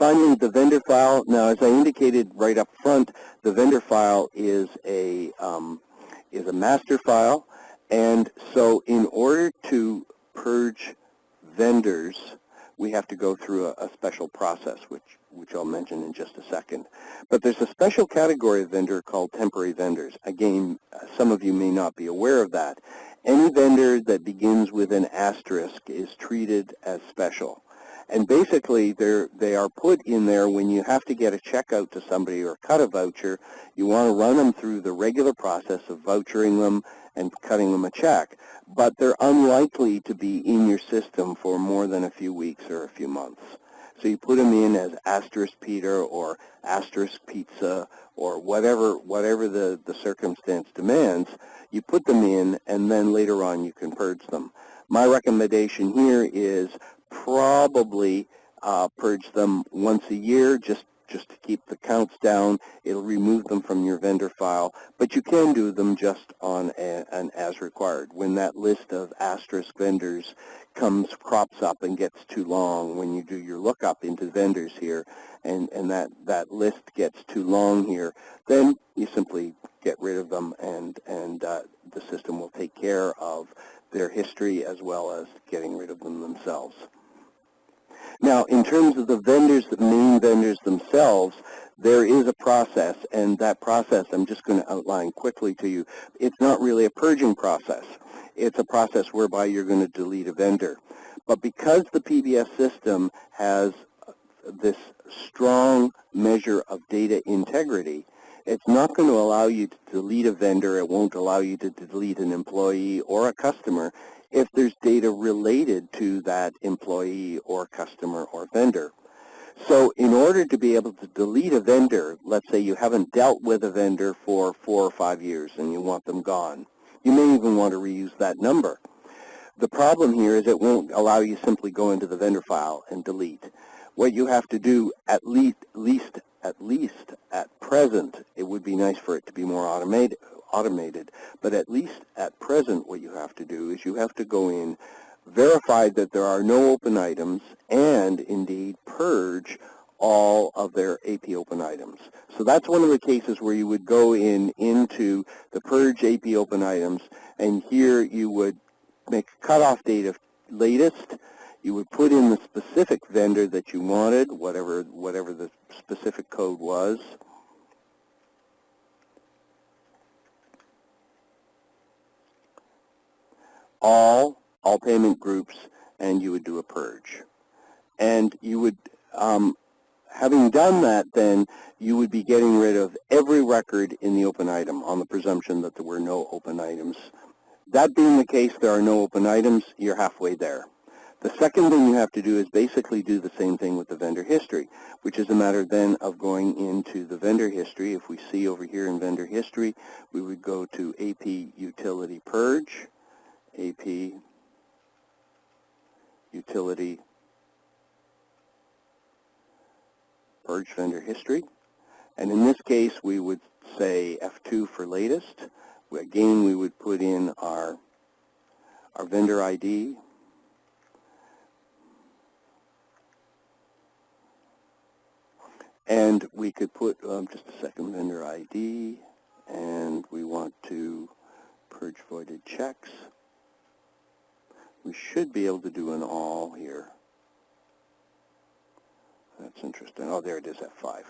finally, the vendor file. Now, as I indicated right up front, the vendor file is a master file, and so in order to purge vendors, we have to go through a special process, which I'll mention in just a second. But there's a special category of vendor called temporary vendors. Again, some of you may not be aware of that. Any vendor that begins with an asterisk is treated as special. And basically, they are put in there when you have to get a check out to somebody or cut a voucher. You want to run them through the regular process of vouchering them and cutting them a check. But they're unlikely to be in your system for more than a few weeks or a few months. So you put them in as asterisk Peter or asterisk pizza or whatever the circumstance demands. You put them in, and then later on you can purge them. My recommendation here is probably purge them once a year, just to keep the counts down. It'll remove them from your vendor file, but you can do them just on an as required. When that list of asterisk vendors crops up and gets too long, when you do your lookup into vendors here, and that list gets too long here, then you simply get rid of them, and the system will take care of their history as well as getting rid of them themselves. Now, in terms of the vendors, the main vendors themselves, there is a process, and that process I'm just going to outline quickly to you. It's not really a purging process. It's a process whereby you're going to delete a vendor. But because the PBS system has this strong measure of data integrity, it's not going to allow you to delete a vendor. It won't allow you to delete an employee or a customer if there's data related to that employee or customer or vendor. So in order to be able to delete a vendor, let's say you haven't dealt with a vendor for 4 or 5 years and you want them gone. You may even want to reuse that number. The problem here is it won't allow you simply go into the vendor file and delete. What you have to do, at least at present, it would be nice for it to be more automated, but at least at present what you have to do is you have to go in, verify that there are no open items, and indeed purge all of their AP open items. So that's one of the cases where you would go into the purge AP open items, and here you would make a cutoff date of latest. You would put in the specific vendor that you wanted, whatever the specific code was. All payment groups, and you would do a purge. And you would, having done that, then you would be getting rid of every record in the open item on the presumption that there were no open items. That being the case, there are no open items, you're halfway there. The second thing you have to do is basically do the same thing with the vendor history, which is a matter then of going into the vendor history. If we see over here in vendor history, we would go to AP Utility Purge, AP Utility Purge Vendor History. And in this case, we would say F2 for latest. Again, we would put in our vendor ID. And we could put, just a second, vendor ID, and we want to purge voided checks. We should be able to do an all here. That's interesting. Oh, there it is, F5.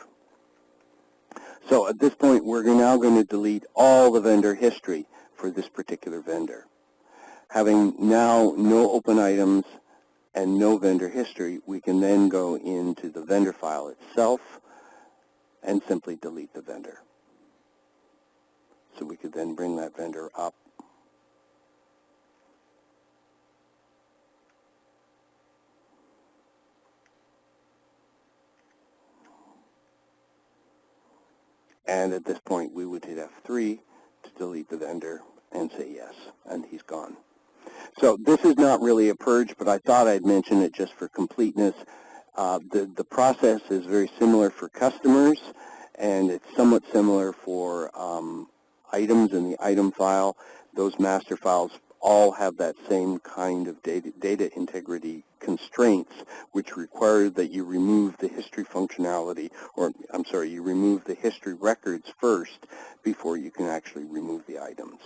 So at this point, we're now going to delete all the vendor history for this particular vendor. Having now no open items and no vendor history, we can then go into the vendor file itself and simply delete the vendor. So we could then bring that vendor up. And at this point, we would hit F3 to delete the vendor and say yes, and he's gone. So this is not really a purge, but I thought I'd mention it just for completeness. The process is very similar for customers, and it's somewhat similar for items in the item file. Those master files all have that same kind of data integrity constraints, which require that you remove the history functionality, or I'm sorry, you remove the history records first before you can actually remove the items.